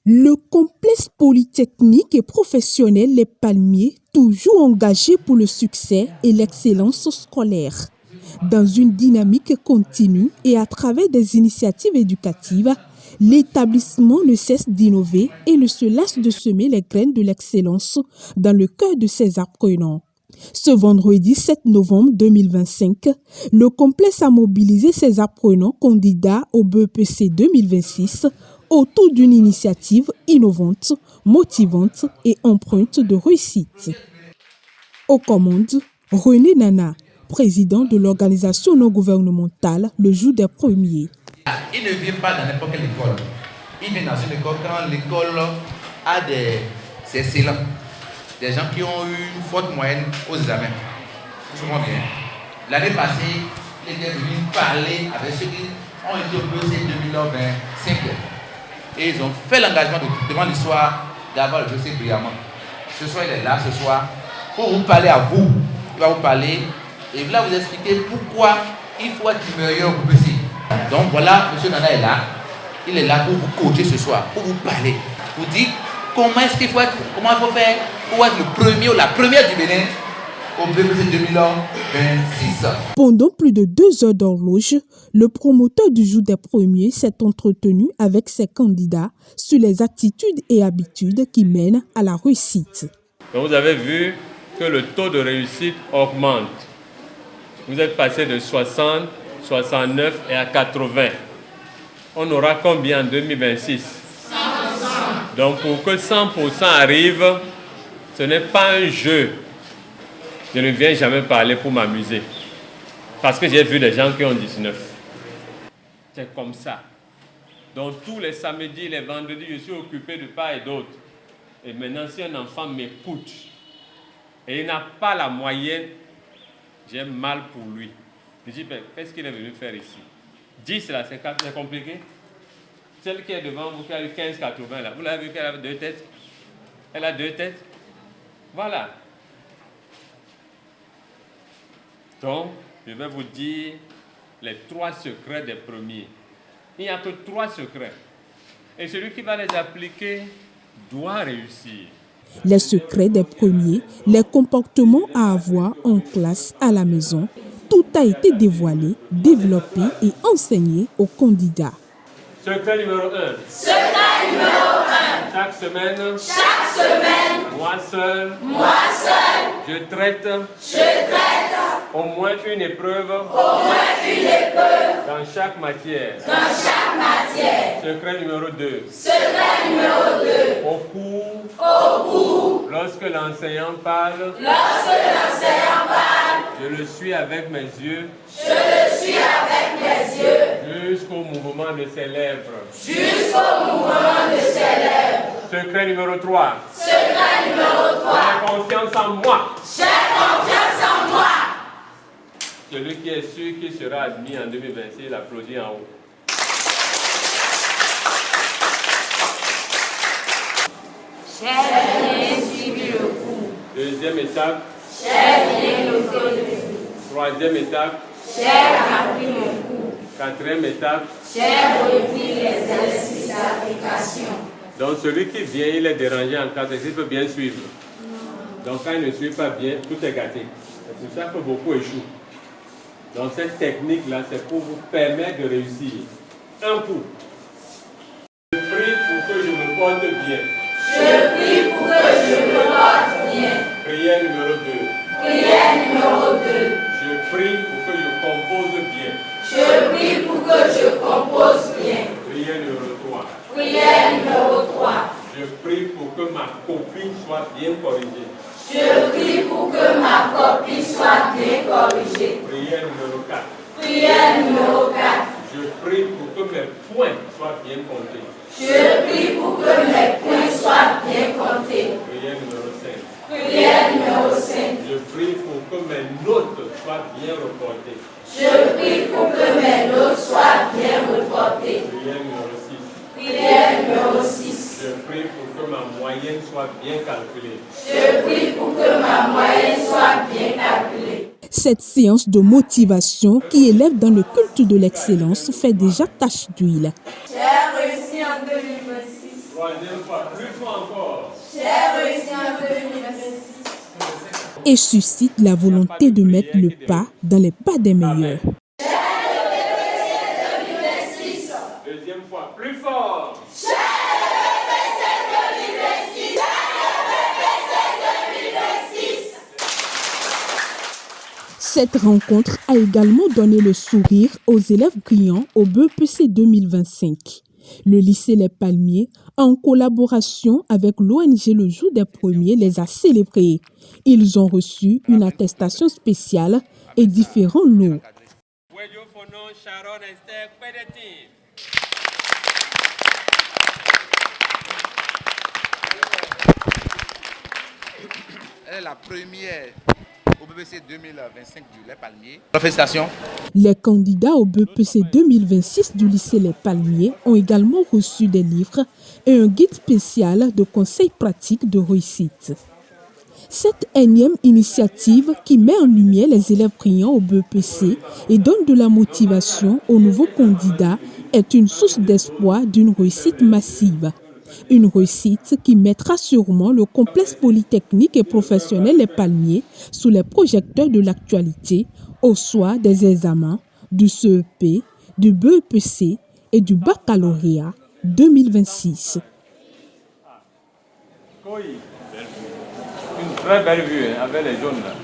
Le complexe polytechnique et professionnel Les Palmiers, toujours engagé pour le succès et l'excellence scolaire. Dans une dynamique continue et à travers des initiatives éducatives, l'établissement ne cesse d'innover et ne se lasse de semer les graines de l'excellence dans le cœur de ses apprenants. Ce vendredi 7 novembre 2025, le complexe a mobilisé ses apprenants candidats au BEPC 2026 autour d'une initiative innovante, motivante et empreinte de réussite. Aux commandes, René Nana, président de l'organisation non gouvernementale Le Jour des Premiers. Il ne vient pas dans n'importe quelle école. Il vient dans une école quand l'école a des excellents, des gens qui ont eu une forte moyenne aux examens. Souvent bien. L'année passée, il était venu parler avec ceux qui ont été au BEPC 2025. Et ils ont fait l'engagement devant l'histoire d'avoir le BEPC brillamment. Ce soir, il est là, ce soir, pour vous parler à vous. Il va vous parler et il va vous expliquer pourquoi il faut être meilleur au BEPC. Donc voilà, M. Nana est là. Il est là pour vous coacher ce soir, pour vous parler. Vous dire comment est-ce qu'il faut être, comment il faut faire pour être le premier ou la première du Bénin au BEPC 2026. Pendant plus de 2 heures d'horloge, le promoteur du Jour des Premiers s'est entretenu avec ses candidats sur les attitudes et habitudes qui mènent à la réussite. Donc vous avez vu que le taux de réussite augmente. Vous êtes passé de 60, 69 et à 80. On aura combien en 2026? 100%. Donc pour que 100% arrive, ce n'est pas un jeu. Je ne viens jamais parler pour m'amuser. Parce que j'ai vu des gens qui ont 19. C'est comme ça. Donc tous les samedis, les vendredis, je suis occupé de part et d'autre. Et maintenant, si un enfant m'écoute et il n'a pas la moyenne, j'ai mal pour lui. Je dis, ben, qu'est-ce qu'il est venu faire ici? 10 là, c'est compliqué. Celle qui est devant vous, qui a eu 15,80 là, vous l'avez vu qu'elle a 2 têtes? Elle a 2 têtes? Voilà. Donc, je vais vous dire les 3 secrets des premiers. Il n'y a que 3 secrets. Et celui qui va les appliquer doit réussir. Les secrets des premiers, les comportements à avoir en classe, à la maison, tout a été dévoilé, développé et enseigné aux candidats. Secret numéro 1. Secret numéro 1. Chaque semaine. Chaque semaine. Moi seul. Moi seul. Je traite. Au moins une épreuve. Au moins une épreuve. Dans chaque matière. Dans chaque matière. Secret numéro 2. Secret numéro 2. Au cours. Au cours. Lorsque l'enseignant parle. Lorsque l'enseignant parle. Je le suis avec mes yeux. Je le suis avec mes yeux. Jusqu'au mouvement de ses lèvres. Jusqu'au mouvement de ses lèvres. Secret numéro 3. Secret numéro 3. J'ai confiance en moi. J'ai confiance en moi. Celui qui est sûr qu'il sera admis en 2026, il applaudit en haut. J'ai bien suivi le cours. Deuxième étape. J'ai bien noté le cours. Troisième étape. J'ai appris mon cours. Quatrième étape. J'ai repris les exercices d'application. Donc celui qui vient, il est dérangé en classe, il peut bien suivre. Donc quand il ne suit pas bien, tout est gâté. C'est pour ça que beaucoup échouent. Donc cette technique-là, c'est pour vous permettre de réussir. Un coup. Je prie pour que je me porte bien. Je prie pour que je me porte bien. Prière numéro 2. Prière numéro 2. Je prie pour que je compose bien. Je prie pour que je compose bien. Prière numéro 3. Prière numéro 3. Je prie pour que ma copie soit bien corrigée. Je prie pour que ma copie soit bien corrigée. Prière numéro 4. Prière numéro 4. Je prie pour que mes points soient bien comptés. Je prie pour que mes points soient bien comptés. Prière numéro 5. Prière numéro 5. Je prie pour que mes notes soient bien reportées. Je prie pour que mes notes soient bien reportées. Prière numéro 6. Prière numéro 6. Je prie pour que ma moyenne soit bien calculée. Je prie pour que ma moyenne soit bien calculée. Cette séance de motivation qui élève dans le culte de l'excellence fait déjà tache d'huile. J'ai réussi en 2026. Troisième fois, plus fort encore. J'ai réussi en 2026. Et suscite la volonté de mettre le pas dans les pas des meilleurs. Deuxième fois, plus fort. Cette rencontre a également donné le sourire aux élèves brillants au BEPC 2025. Le lycée Les Palmiers, en collaboration avec l'ONG Le Jour des Premiers, les a célébrés. Ils ont reçu une attestation spéciale et différents lots. Elle est la première au BEPC 2025 du Les Palmiers. Félicitations. Les candidats au BEPC 2026 du lycée Les Palmiers ont également reçu des livres et un guide spécial de conseils pratiques de réussite. Cette énième initiative qui met en lumière les élèves brillants au BEPC et donne de la motivation aux nouveaux candidats est une source d'espoir d'une réussite massive. Une réussite qui mettra sûrement le complexe polytechnique et professionnel Les Palmiers sous les projecteurs de l'actualité au soir des examens du CEP, du BEPC et du baccalauréat 2026. Une très belle vue avec les jaunes là.